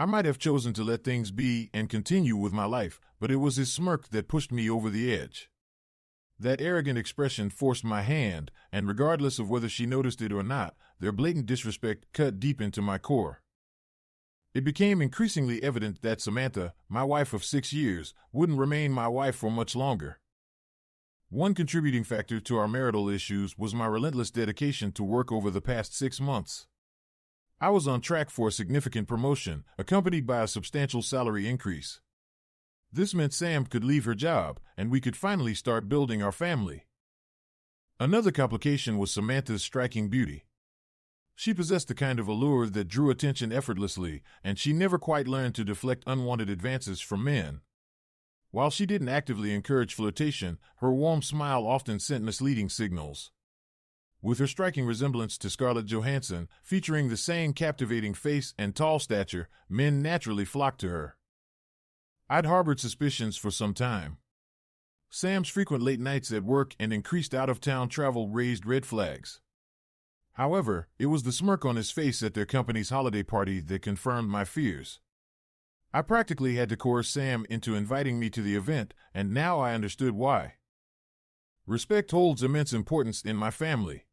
I might have chosen to let things be and continue with my life, but it was his smirk that pushed me over the edge. That arrogant expression forced my hand, and regardless of whether she noticed it or not, their blatant disrespect cut deep into my core. It became increasingly evident that Samantha, my wife of 6 years, wouldn't remain my wife for much longer. One contributing factor to our marital issues was my relentless dedication to work over the past 6 months. I was on track for a significant promotion, accompanied by a substantial salary increase. This meant Sam could leave her job, and we could finally start building our family. Another complication was Samantha's striking beauty. She possessed the kind of allure that drew attention effortlessly, and she never quite learned to deflect unwanted advances from men. While she didn't actively encourage flirtation, her warm smile often sent misleading signals. With her striking resemblance to Scarlett Johansson, featuring the same captivating face and tall stature, men naturally flocked to her. I'd harbored suspicions for some time. Sam's frequent late nights at work and increased out-of-town travel raised red flags. However, it was the smirk on his face at their company's holiday party that confirmed my fears. I practically had to coerce Sam into inviting me to the event, and now I understood why. Respect holds immense importance in my family.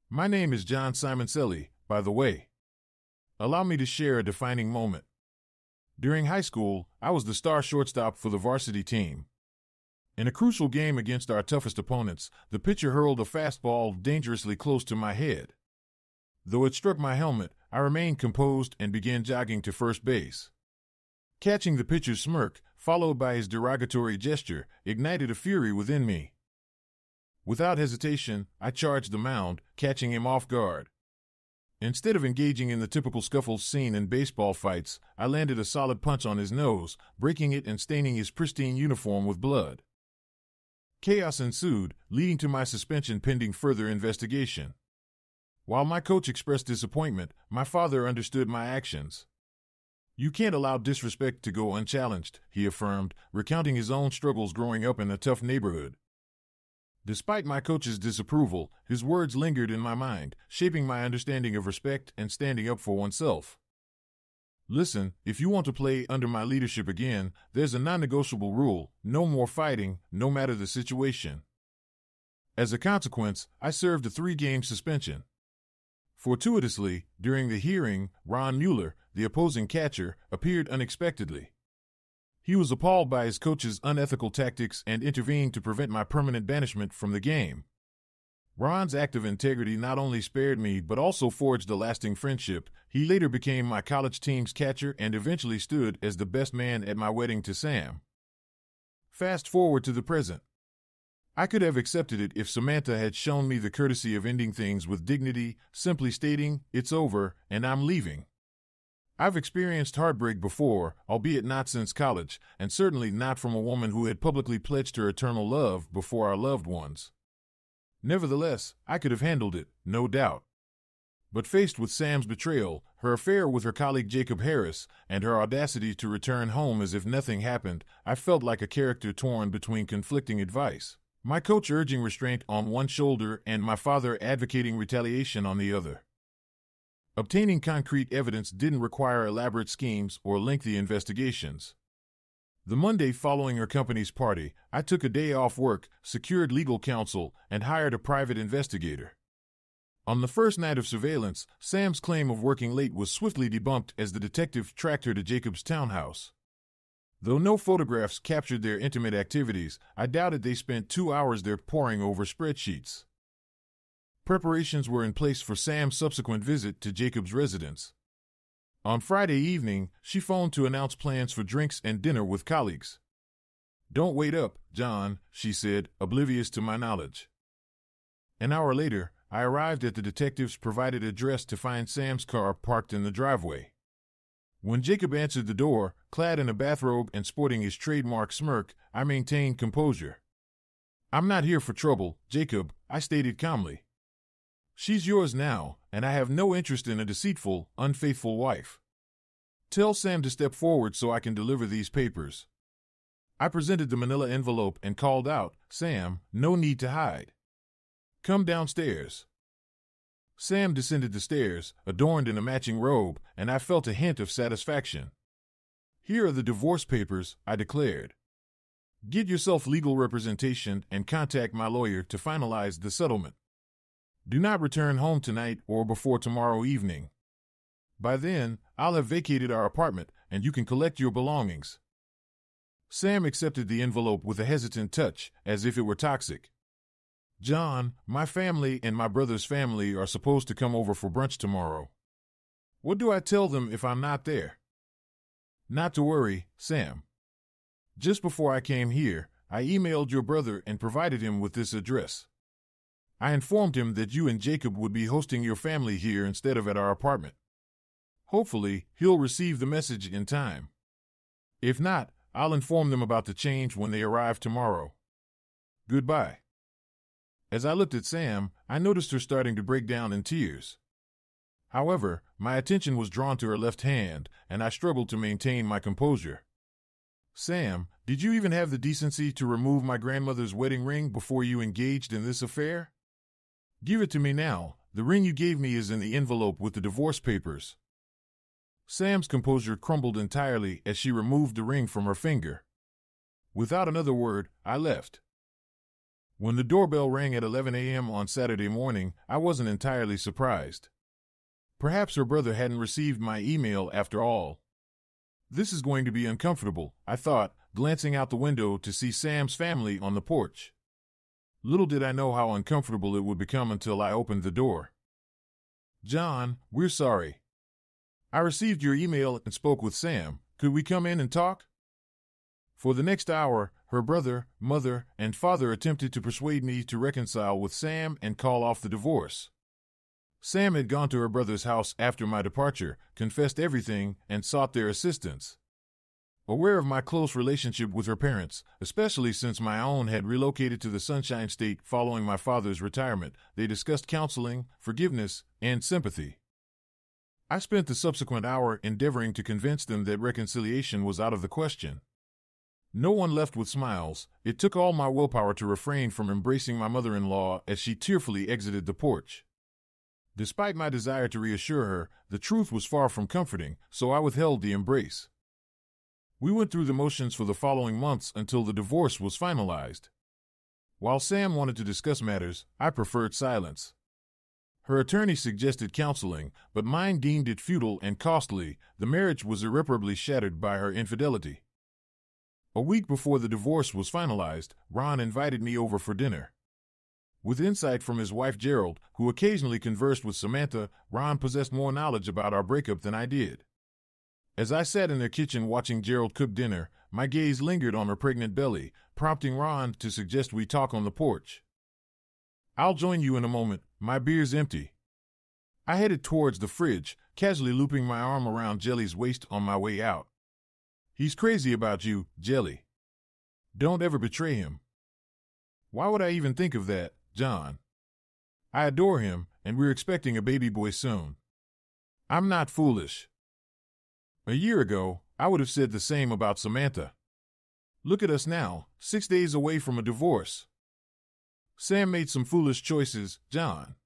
My name is John Simoncelli, by the way. Allow me to share a defining moment. During high school, I was the star shortstop for the varsity team. In a crucial game against our toughest opponents, the pitcher hurled a fastball dangerously close to my head. Though it struck my helmet, I remained composed and began jogging to first base. Catching the pitcher's smirk, followed by his derogatory gesture, ignited a fury within me. Without hesitation, I charged the mound, catching him off guard. Instead of engaging in the typical scuffles seen in baseball fights, I landed a solid punch on his nose, breaking it and staining his pristine uniform with blood. Chaos ensued, leading to my suspension pending further investigation. While my coach expressed disappointment, my father understood my actions. "You can't allow disrespect to go unchallenged," he affirmed, recounting his own struggles growing up in a tough neighborhood. Despite my coach's disapproval, his words lingered in my mind, shaping my understanding of respect and standing up for oneself. "Listen, if you want to play under my leadership again, there's a non-negotiable rule: no more fighting, no matter the situation." As a consequence, I served a 3-game suspension. Fortuitously, during the hearing, Ron Mueller, the opposing catcher, appeared unexpectedly. He was appalled by his coach's unethical tactics and intervened to prevent my permanent banishment from the game. Ron's act of integrity not only spared me but also forged a lasting friendship. He later became my college team's catcher and eventually stood as the best man at my wedding to Sam. Fast forward to the present. I could have accepted it if Samantha had shown me the courtesy of ending things with dignity, simply stating, "It's over, and I'm leaving." I've experienced heartbreak before, albeit not since college, and certainly not from a woman who had publicly pledged her eternal love before our loved ones. Nevertheless, I could have handled it, no doubt. But faced with Sam's betrayal, her affair with her colleague Jacob Harris, and her audacity to return home as if nothing happened, I felt like a character torn between conflicting advice. My coach urging restraint on one shoulder and my father advocating retaliation on the other. Obtaining concrete evidence didn't require elaborate schemes or lengthy investigations. The Monday following her company's party, I took a day off work, secured legal counsel, and hired a private investigator. On the first night of surveillance, Sam's claim of working late was swiftly debunked as the detective tracked her to Jacob's townhouse. Though no photographs captured their intimate activities, I doubted they spent 2 hours there poring over spreadsheets. Preparations were in place for Sam's subsequent visit to Jacob's residence. On Friday evening, she phoned to announce plans for drinks and dinner with colleagues. "Don't wait up, John," she said, oblivious to my knowledge. An hour later, I arrived at the detective's provided address to find Sam's car parked in the driveway. When Jacob answered the door, clad in a bathrobe and sporting his trademark smirk, I maintained composure. "I'm not here for trouble, Jacob," I stated calmly. "She's yours now, and I have no interest in a deceitful, unfaithful wife. Tell Sam to step forward so I can deliver these papers." I presented the manila envelope and called out, "Sam, no need to hide. Come downstairs." Sam descended the stairs, adorned in a matching robe, and I felt a hint of satisfaction. "Here are the divorce papers," I declared. "Get yourself legal representation and contact my lawyer to finalize the settlement. Do not return home tonight or before tomorrow evening. By then, I'll have vacated our apartment and you can collect your belongings." Sam accepted the envelope with a hesitant touch, as if it were toxic. "John, my family and my brother's family are supposed to come over for brunch tomorrow. What do I tell them if I'm not there?" "Not to worry, Sam. Just before I came here, I emailed your brother and provided him with this address. I informed him that you and Jacob would be hosting your family here instead of at our apartment. Hopefully, he'll receive the message in time. If not, I'll inform them about the change when they arrive tomorrow. Goodbye." As I looked at Sam, I noticed her starting to break down in tears. However, my attention was drawn to her left hand, and I struggled to maintain my composure. "Sam, did you even have the decency to remove my grandmother's wedding ring before you engaged in this affair? Give it to me now. The ring you gave me is in the envelope with the divorce papers." Sam's composure crumbled entirely as she removed the ring from her finger. Without another word, I left. When the doorbell rang at 11 a.m. on Saturday morning, I wasn't entirely surprised. Perhaps her brother hadn't received my email after all. This is going to be uncomfortable, I thought, glancing out the window to see Sam's family on the porch. Little did I know how uncomfortable it would become until I opened the door. "John, we're sorry. I received your email and spoke with Sam. Could we come in and talk?" For the next hour, her brother, mother, and father attempted to persuade me to reconcile with Sam and call off the divorce. Sam had gone to her brother's house after my departure, confessed everything, and sought their assistance. Aware of my close relationship with her parents, especially since my own had relocated to the Sunshine State following my father's retirement, they discussed counseling, forgiveness, and sympathy. I spent the subsequent hour endeavoring to convince them that reconciliation was out of the question. No one left with smiles. It took all my willpower to refrain from embracing my mother-in-law as she tearfully exited the porch. Despite my desire to reassure her, the truth was far from comforting, so I withheld the embrace. We went through the motions for the following months until the divorce was finalized. While Sam wanted to discuss matters, I preferred silence. Her attorney suggested counseling, but mine deemed it futile and costly. The marriage was irreparably shattered by her infidelity. A week before the divorce was finalized, Ron invited me over for dinner. With insight from his wife Gerald, who occasionally conversed with Samantha, Ron possessed more knowledge about our breakup than I did. As I sat in their kitchen watching Gerald cook dinner, my gaze lingered on her pregnant belly, prompting Ron to suggest we talk on the porch. "I'll join you in a moment, my beer's empty." I headed towards the fridge, casually looping my arm around Jelly's waist on my way out. "He's crazy about you, Jelly. Don't ever betray him." "Why would I even think of that, John? I adore him, and we're expecting a baby boy soon. I'm not foolish." A year ago, I would have said the same about Samantha. Look at us now, 6 days away from a divorce. Sam made some foolish choices, John.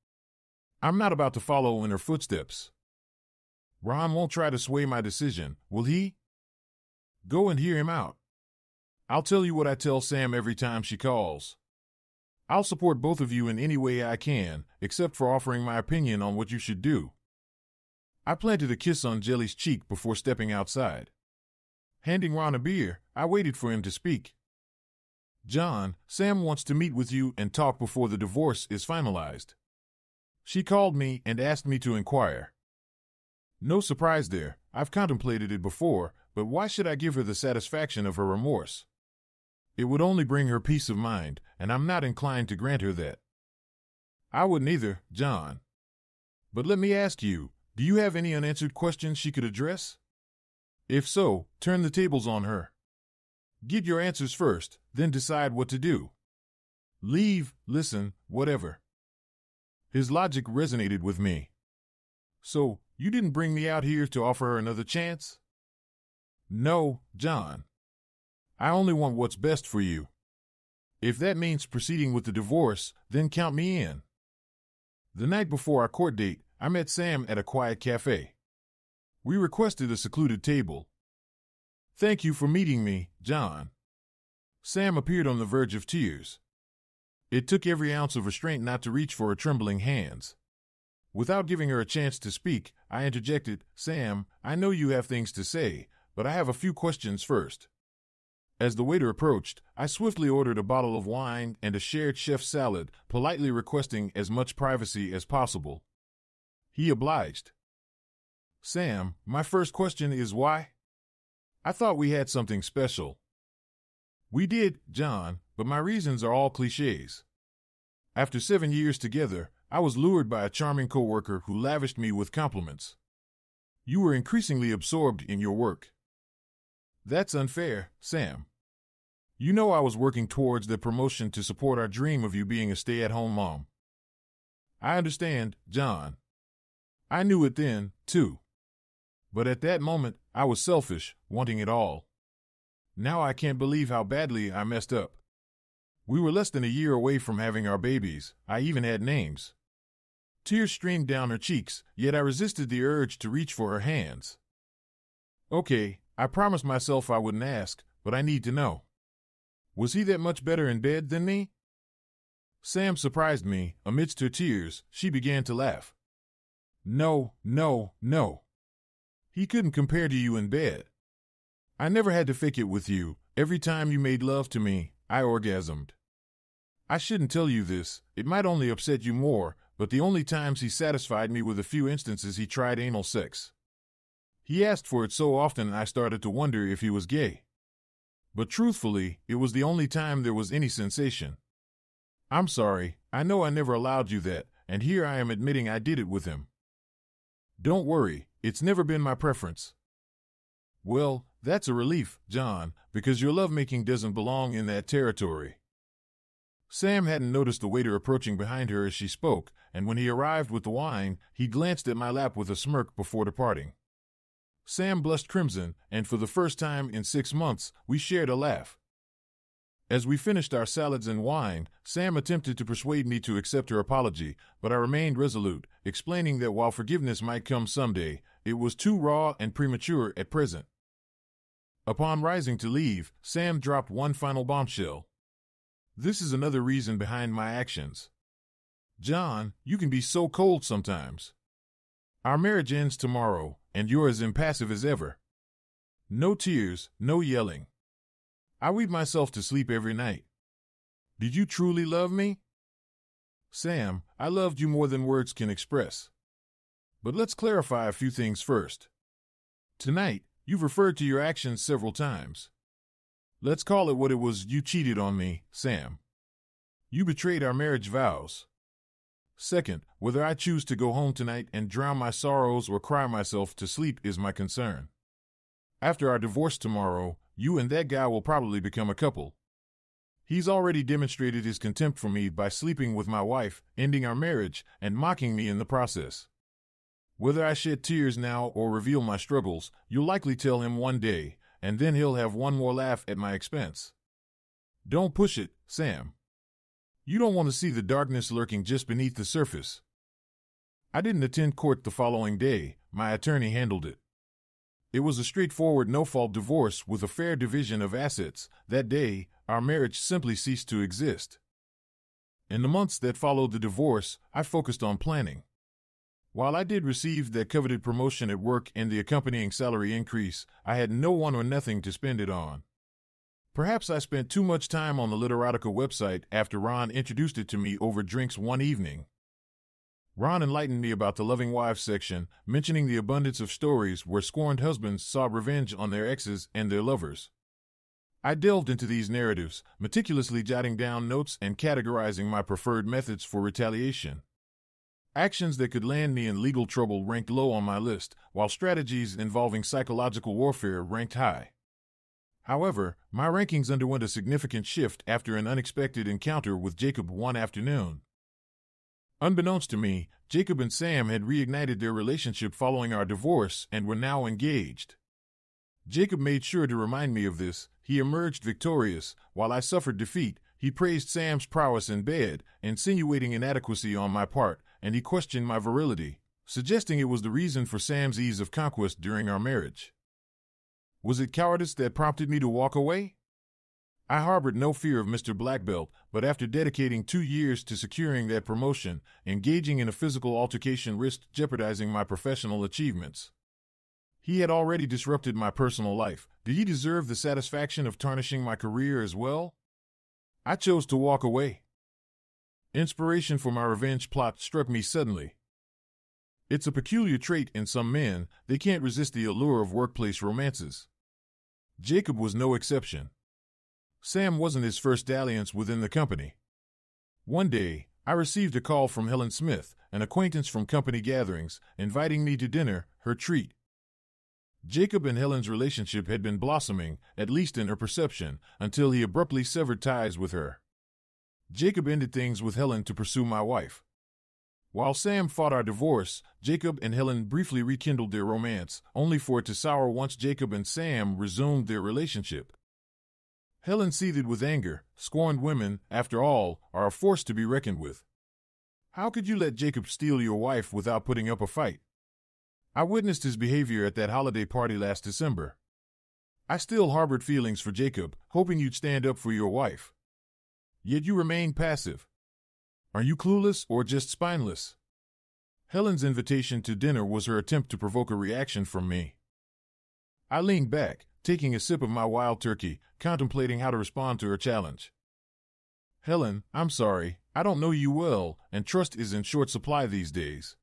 I'm not about to follow in her footsteps. Ron won't try to sway my decision, will he? Go and hear him out. I'll tell you what I tell Sam every time she calls. I'll support both of you in any way I can, except for offering my opinion on what you should do. I planted a kiss on Jelly's cheek before stepping outside. Handing Ron a beer, I waited for him to speak. "John, Sam wants to meet with you and talk before the divorce is finalized. She called me and asked me to inquire." No surprise there. I've contemplated it before, but why should I give her the satisfaction of her remorse? It would only bring her peace of mind, and I'm not inclined to grant her that. I wouldn't either, John. But let me ask you, do you have any unanswered questions she could address? If so, turn the tables on her. Get your answers first, then decide what to do. Leave, listen, whatever. His logic resonated with me. So, you didn't bring me out here to offer her another chance? No, John. I only want what's best for you. If that means proceeding with the divorce, then count me in. The night before our court date, I met Sam at a quiet cafe. We requested a secluded table. "Thank you for meeting me, John." Sam appeared on the verge of tears. It took every ounce of restraint not to reach for her trembling hands. Without giving her a chance to speak, I interjected, "Sam, I know you have things to say, but I have a few questions first." As the waiter approached, I swiftly ordered a bottle of wine and a shared chef salad, politely requesting as much privacy as possible. He obliged. "Sam, my first question is why? I thought we had something special." "We did, John, but my reasons are all cliches. After 7 years together, I was lured by a charming coworker who lavished me with compliments. You were increasingly absorbed in your work." "That's unfair, Sam. You know I was working towards the promotion to support our dream of you being a stay-at-home mom." "I understand, John. I knew it then, too. But at that moment, I was selfish, wanting it all. Now I can't believe how badly I messed up. We were less than a year away from having our babies. I even had names." Tears streamed down her cheeks, yet I resisted the urge to reach for her hands. "Okay, I promised myself I wouldn't ask, but I need to know. Was he that much better in bed than me?" Sam surprised me. Amidst her tears, she began to laugh. No. He couldn't compare to you in bed. I never had to fake it with you. Every time you made love to me, I orgasmed. I shouldn't tell you this, it might only upset you more, but the only times he satisfied me were the few instances he tried anal sex. He asked for it so often I started to wonder if he was gay. But truthfully, it was the only time there was any sensation. I'm sorry, I know I never allowed you that, and here I am admitting I did it with him. Don't worry, it's never been my preference." "Well, that's a relief, John, because your lovemaking doesn't belong in that territory." Sam hadn't noticed the waiter approaching behind her as she spoke, and when he arrived with the wine, he glanced at my lap with a smirk before departing. Sam blushed crimson, and for the first time in 6 months, we shared a laugh. As we finished our salads and wine, Sam attempted to persuade me to accept her apology, but I remained resolute, explaining that while forgiveness might come someday, it was too raw and premature at present. Upon rising to leave, Sam dropped one final bombshell. "This is another reason behind my actions. John, you can be so cold sometimes. Our marriage ends tomorrow, and you're as impassive as ever. No tears, no yelling. I weep myself to sleep every night. Did you truly love me?" "Sam, I loved you more than words can express. But let's clarify a few things first. Tonight, you've referred to your actions several times. Let's call it what it was. You cheated on me, Sam. You betrayed our marriage vows. Second, whether I choose to go home tonight and drown my sorrows or cry myself to sleep is my concern. After our divorce tomorrow, you and that guy will probably become a couple. He's already demonstrated his contempt for me by sleeping with my wife, ending our marriage, and mocking me in the process. Whether I shed tears now or reveal my struggles, you'll likely tell him one day, and then he'll have one more laugh at my expense. Don't push it, Sam. You don't want to see the darkness lurking just beneath the surface." I didn't attend court the following day. My attorney handled it. It was a straightforward no-fault divorce with a fair division of assets. That day, our marriage simply ceased to exist. In the months that followed the divorce, I focused on planning. While I did receive that coveted promotion at work and the accompanying salary increase, I had no one or nothing to spend it on. Perhaps I spent too much time on the Literotica website after Ron introduced it to me over drinks one evening. Ron enlightened me about the loving wives section, mentioning the abundance of stories where scorned husbands sought revenge on their exes and their lovers. I delved into these narratives, meticulously jotting down notes and categorizing my preferred methods for retaliation. Actions that could land me in legal trouble ranked low on my list, while strategies involving psychological warfare ranked high. However, my rankings underwent a significant shift after an unexpected encounter with Jacob one afternoon. Unbeknownst to me, Jacob and Sam had reignited their relationship following our divorce and were now engaged. Jacob made sure to remind me of this. He emerged victorious, while I suffered defeat. He praised Sam's prowess in bed, insinuating inadequacy on my part, and he questioned my virility, suggesting it was the reason for Sam's ease of conquest during our marriage. Was it cowardice that prompted me to walk away? I harbored no fear of Mr. Black Belt, but after dedicating 2 years to securing that promotion, engaging in a physical altercation risked jeopardizing my professional achievements. He had already disrupted my personal life. Did he deserve the satisfaction of tarnishing my career as well? I chose to walk away. Inspiration for my revenge plot struck me suddenly. It's a peculiar trait in some men, they can't resist the allure of workplace romances. Jacob was no exception. Sam wasn't his first dalliance within the company. One day, I received a call from Helen Smith, an acquaintance from company gatherings, inviting me to dinner, her treat. Jacob and Helen's relationship had been blossoming, at least in her perception, until he abruptly severed ties with her. Jacob ended things with Helen to pursue my wife. While Sam fought our divorce, Jacob and Helen briefly rekindled their romance, only for it to sour once Jacob and Sam resumed their relationship. Helen seethed with anger. Scorned women, after all, are a force to be reckoned with. How could you let Jacob steal your wife without putting up a fight? I witnessed his behavior at that holiday party last December. I still harbored feelings for Jacob, hoping you'd stand up for your wife. Yet you remain passive. Are you clueless or just spineless? Helen's invitation to dinner was her attempt to provoke a reaction from me. I leaned back, taking a sip of my wild turkey, contemplating how to respond to her challenge. Helen, I'm sorry, I don't know you well, and trust is in short supply these days.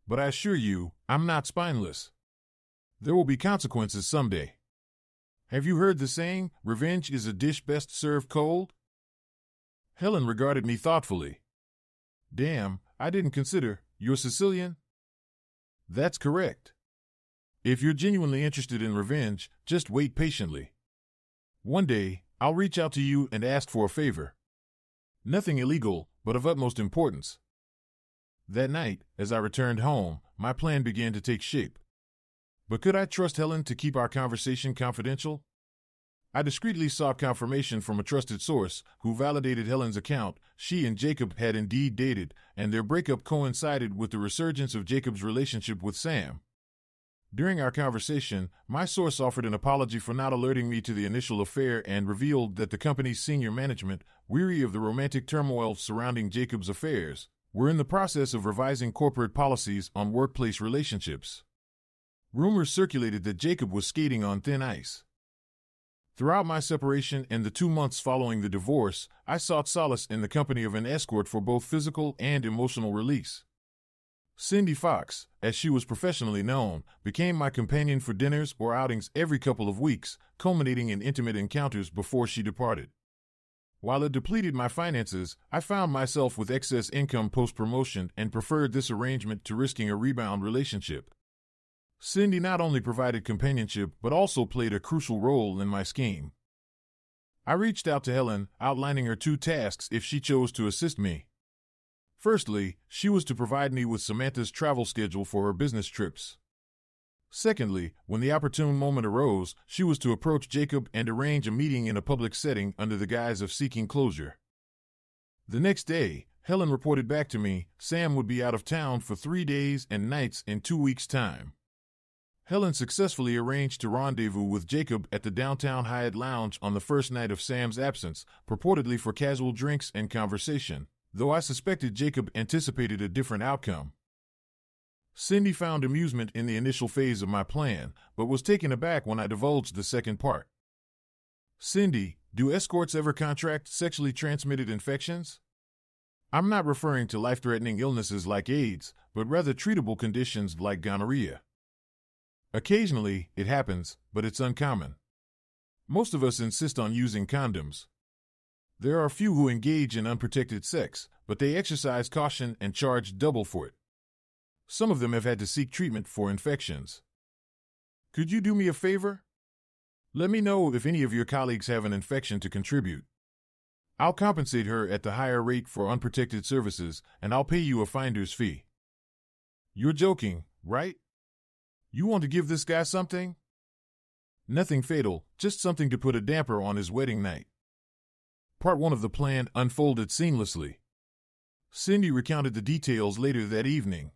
But I assure you, I'm not spineless. There will be consequences someday. Have you heard the saying, revenge is a dish best served cold? Helen regarded me thoughtfully. Damn, I didn't consider, you're Sicilian? That's correct. If you're genuinely interested in revenge, just wait patiently. One day, I'll reach out to you and ask for a favor. Nothing illegal, but of utmost importance. That night, as I returned home, my plan began to take shape. But could I trust Helen to keep our conversation confidential? I discreetly sought confirmation from a trusted source, who validated Helen's account. She and Jacob had indeed dated, and their breakup coincided with the resurgence of Jacob's relationship with Sam. During our conversation, my source offered an apology for not alerting me to the initial affair and revealed that the company's senior management, weary of the romantic turmoil surrounding Jacob's affairs, were in the process of revising corporate policies on workplace relationships. Rumors circulated that Jacob was skating on thin ice. Throughout my separation and the 2 months following the divorce, I sought solace in the company of an escort for both physical and emotional release. Cindy Fox, as she was professionally known, became my companion for dinners or outings every couple of weeks, culminating in intimate encounters before she departed. While it depleted my finances, I found myself with excess income post-promotion and preferred this arrangement to risking a rebound relationship. Cindy not only provided companionship but also played a crucial role in my scheme. I reached out to Helen, outlining her 2 tasks if she chose to assist me. Firstly, she was to provide me with Samantha's travel schedule for her business trips. Secondly, when the opportune moment arose, she was to approach Jacob and arrange a meeting in a public setting under the guise of seeking closure. The next day, Helen reported back to me, Sam would be out of town for 3 days and nights in 2 weeks' time. Helen successfully arranged to rendezvous with Jacob at the downtown Hyatt Lounge on the first night of Sam's absence, purportedly for casual drinks and conversation, though I suspected Jacob anticipated a different outcome. Cindy found amusement in the initial phase of my plan, but was taken aback when I divulged the second part. Cindy, do escorts ever contract sexually transmitted infections? I'm not referring to life-threatening illnesses like AIDS, but rather treatable conditions like gonorrhea. Occasionally, it happens, but it's uncommon. Most of us insist on using condoms. There are a few who engage in unprotected sex, but they exercise caution and charge double for it. Some of them have had to seek treatment for infections. Could you do me a favor? Let me know if any of your colleagues have an infection to contribute. I'll compensate her at the higher rate for unprotected services, and I'll pay you a finder's fee. You're joking, right? You want to give this guy something? Nothing fatal, just something to put a damper on his wedding night. Part 1 of the plan unfolded seamlessly. Cindy recounted the details later that evening.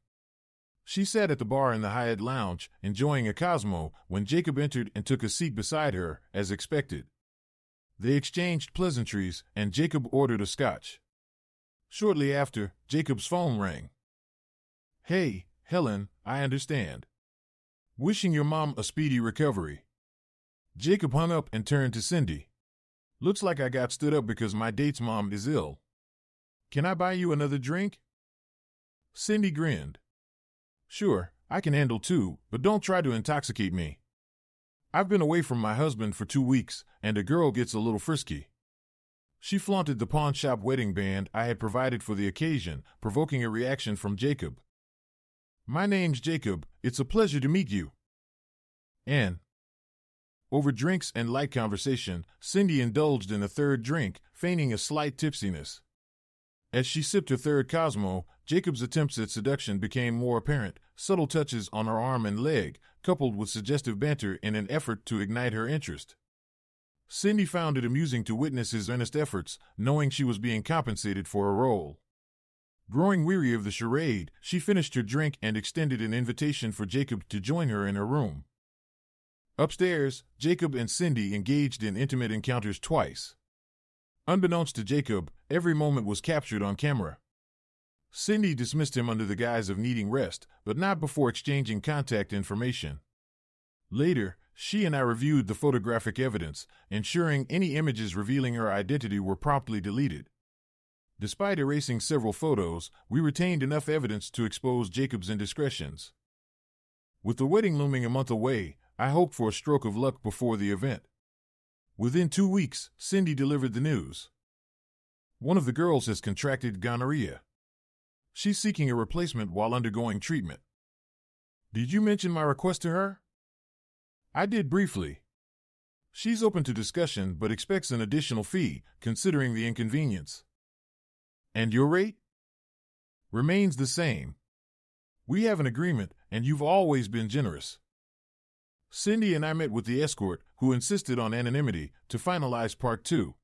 She sat at the bar in the Hyatt Lounge, enjoying a Cosmo, when Jacob entered and took a seat beside her, as expected. They exchanged pleasantries, and Jacob ordered a scotch. Shortly after, Jacob's phone rang. "Hey, Helen, I understand. Wishing your mom a speedy recovery." Jacob hung up and turned to Cindy. "Looks like I got stood up because my date's mom is ill. Can I buy you another drink?" Cindy grinned. "Sure, I can handle two, but don't try to intoxicate me. I've been away from my husband for 2 weeks, and a girl gets a little frisky." She flaunted the pawn shop wedding band I had provided for the occasion, provoking a reaction from Jacob. "My name's Jacob. It's a pleasure to meet you." And over drinks and light conversation, Cindy indulged in a third drink, feigning a slight tipsiness. As she sipped her third Cosmo, Jacob's attempts at seduction became more apparent, subtle touches on her arm and leg, coupled with suggestive banter in an effort to ignite her interest. Cindy found it amusing to witness his earnest efforts, knowing she was being compensated for a role. Growing weary of the charade, she finished her drink and extended an invitation for Jacob to join her in her room. Upstairs, Jacob and Cindy engaged in intimate encounters twice. Unbeknownst to Jacob, every moment was captured on camera. Cindy dismissed him under the guise of needing rest, but not before exchanging contact information. Later, she and I reviewed the photographic evidence, ensuring any images revealing her identity were promptly deleted. Despite erasing several photos, we retained enough evidence to expose Jacob's indiscretions. With the wedding looming a month away, I hoped for a stroke of luck before the event. Within 2 weeks, Cindy delivered the news. One of the girls has contracted gonorrhea. She's seeking a replacement while undergoing treatment. Did you mention my request to her? I did briefly. She's open to discussion but expects an additional fee, considering the inconvenience. And your rate? Remains the same. We have an agreement, and you've always been generous. Cindy and I met with the escort, who insisted on anonymity, to finalize Part 2.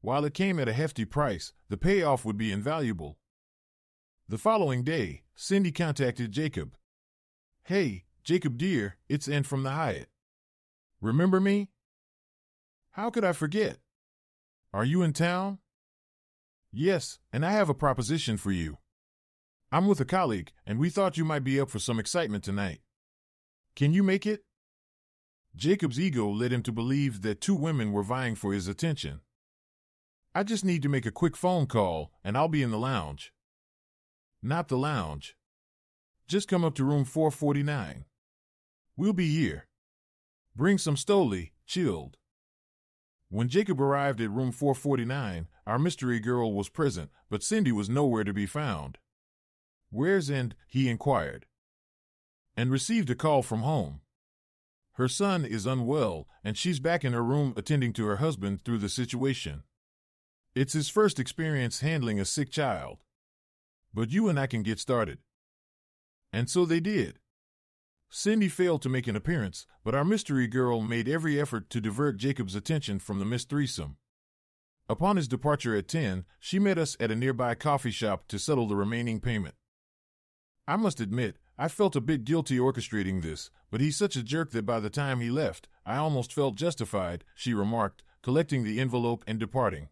While it came at a hefty price, the payoff would be invaluable. The following day, Cindy contacted Jacob. "Hey, Jacob dear, it's Ann from the Hyatt. Remember me?" "How could I forget? Are you in town?" "Yes, and I have a proposition for you. I'm with a colleague, and we thought you might be up for some excitement tonight. Can you make it?" Jacob's ego led him to believe that 2 women were vying for his attention. "I just need to make a quick phone call, and I'll be in the lounge." "Not the lounge. Just come up to room 449. We'll be here. Bring some Stoli, chilled." When Jacob arrived at room 449, our mystery girl was present, but Cindy was nowhere to be found. "Where's End?" he inquired. And received a call from home. Her son is unwell, and she's back in her room attending to her husband through the situation. It's his first experience handling a sick child. But you and I can get started. And so they did. Cindy failed to make an appearance, but our mystery girl made every effort to divert Jacob's attention from the missed threesome. Upon his departure at 10, she met us at a nearby coffee shop to settle the remaining payment. I must admit, I felt a bit guilty orchestrating this, but he's such a jerk that by the time he left, I almost felt justified, she remarked, collecting the envelope and departing.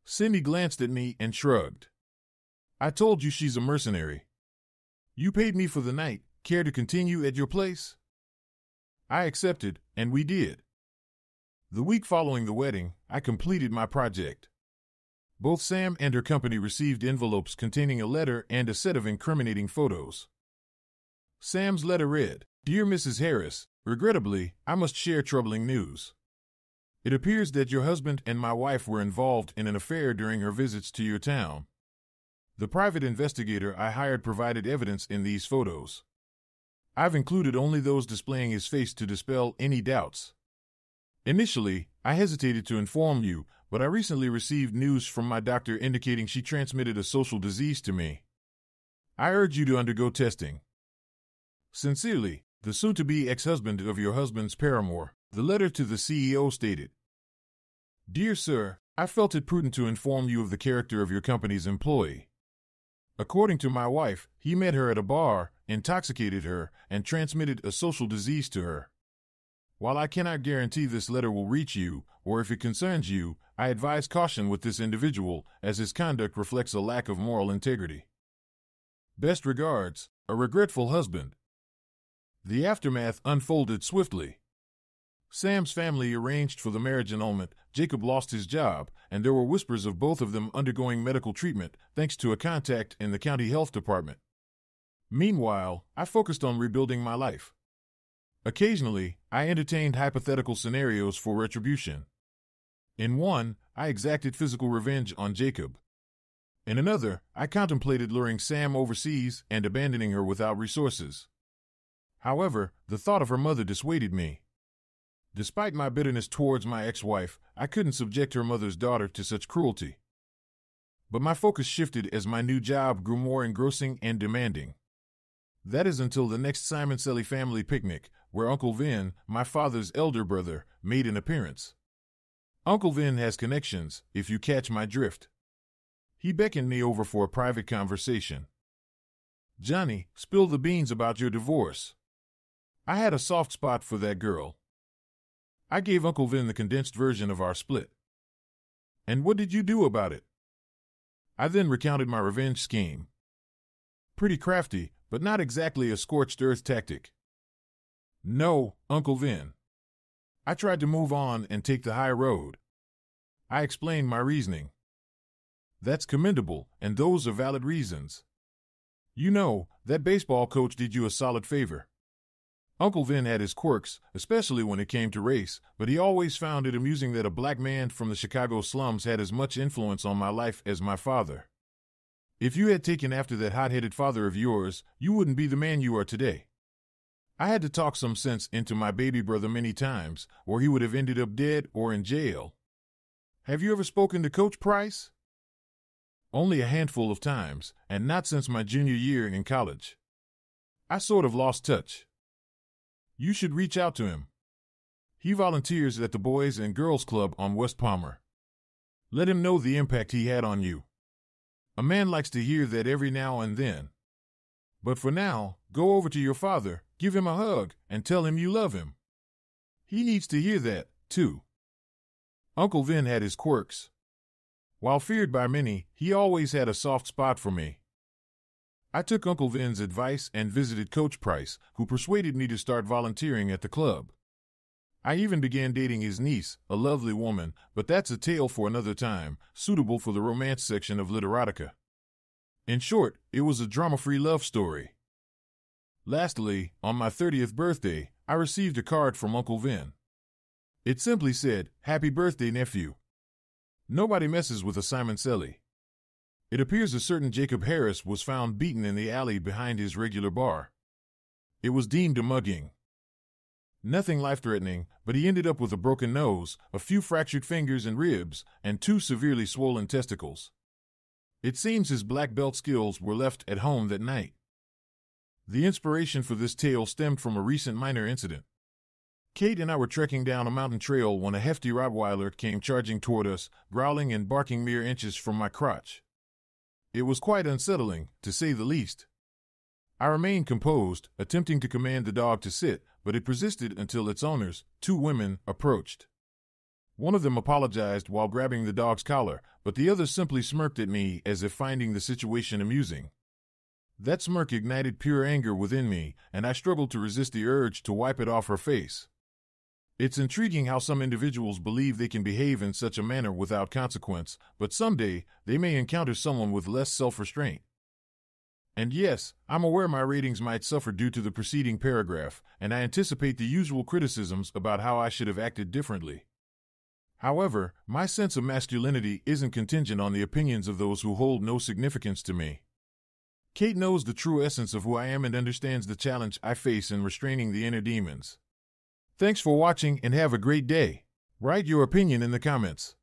Cindy glanced at me and shrugged. "I told you she's a mercenary. You paid me for the night. Care to continue at your place?" I accepted, and we did. The week following the wedding, I completed my project. Both Sam and her company received envelopes containing a letter and a set of incriminating photos. Sam's letter read, "Dear Mrs. Harris, regrettably, I must share troubling news. It appears that your husband and my wife were involved in an affair during her visits to your town. The private investigator I hired provided evidence in these photos. I've included only those displaying his face to dispel any doubts. Initially, I hesitated to inform you, but I recently received news from my doctor indicating she transmitted a social disease to me. I urge you to undergo testing. Sincerely, the soon-to-be ex-husband of your husband's paramour." The letter to the CEO stated, "Dear Sir, I felt it prudent to inform you of the character of your company's employee. According to my wife, he met her at a bar, intoxicated her, and transmitted a social disease to her. While I cannot guarantee this letter will reach you, or if it concerns you, I advise caution with this individual, as his conduct reflects a lack of moral integrity. Best regards, a regretful husband. The aftermath unfolded swiftly. Sam's family arranged for the marriage annulment, Jacob lost his job, and there were whispers of both of them undergoing medical treatment, thanks to a contact in the county health department. Meanwhile, I focused on rebuilding my life. Occasionally, I entertained hypothetical scenarios for retribution. In one, I exacted physical revenge on Jacob. In another, I contemplated luring Sam overseas and abandoning her without resources. However, the thought of her mother dissuaded me. Despite my bitterness towards my ex-wife, I couldn't subject her mother's daughter to such cruelty. But my focus shifted as my new job grew more engrossing and demanding. That is until the next Simon Selly family picnic, where Uncle Vin, my father's elder brother, made an appearance. Uncle Vin has connections, if you catch my drift. He beckoned me over for a private conversation. "Johnny, spill the beans about your divorce." I had a soft spot for that girl. I gave Uncle Vin the condensed version of our split. "And what did you do about it?" I then recounted my revenge scheme. Pretty crafty, but not exactly a scorched earth tactic. "No, Uncle Vin. I tried to move on and take the high road." I explained my reasoning. "That's commendable, and those are valid reasons. You know, that baseball coach did you a solid favor." Uncle Vin had his quirks, especially when it came to race, but he always found it amusing that a black man from the Chicago slums had as much influence on my life as my father. "If you had taken after that hot-headed father of yours, you wouldn't be the man you are today." I had to talk some sense into my baby brother many times, or he would have ended up dead or in jail. "Have you ever spoken to Coach Price?" "Only a handful of times, and not since my junior year in college. I sort of lost touch." "You should reach out to him. He volunteers at the Boys and Girls Club on West Palmer. Let him know the impact he had on you. A man likes to hear that every now and then. But for now, go over to your father, give him a hug, and tell him you love him. He needs to hear that, too." Uncle Vin had his quirks. While feared by many, he always had a soft spot for me. I took Uncle Vin's advice and visited Coach Price, who persuaded me to start volunteering at the club. I even began dating his niece, a lovely woman, but that's a tale for another time, suitable for the romance section of Literotica. In short, it was a drama-free love story. Lastly, on my 30th birthday, I received a card from Uncle Vin. It simply said, "Happy birthday, nephew." Nobody messes with a Simon Selly. It appears a certain Jacob Harris was found beaten in the alley behind his regular bar. It was deemed a mugging. Nothing life-threatening, but he ended up with a broken nose, a few fractured fingers and ribs, and 2 severely swollen testicles. It seems his black belt skills were left at home that night. The inspiration for this tale stemmed from a recent minor incident. Kate and I were trekking down a mountain trail when a hefty Rottweiler came charging toward us, growling and barking mere inches from my crotch. It was quite unsettling, to say the least. I remained composed, attempting to command the dog to sit, but it persisted until its owners, 2 women, approached. One of them apologized while grabbing the dog's collar, but the other simply smirked at me as if finding the situation amusing. That smirk ignited pure anger within me, and I struggled to resist the urge to wipe it off her face. It's intriguing how some individuals believe they can behave in such a manner without consequence, but someday they may encounter someone with less self-restraint. And yes, I'm aware my ratings might suffer due to the preceding paragraph, and I anticipate the usual criticisms about how I should have acted differently. However, my sense of masculinity isn't contingent on the opinions of those who hold no significance to me. Kate knows the true essence of who I am and understands the challenge I face in restraining the inner demons. Thanks for watching and have a great day. Write your opinion in the comments.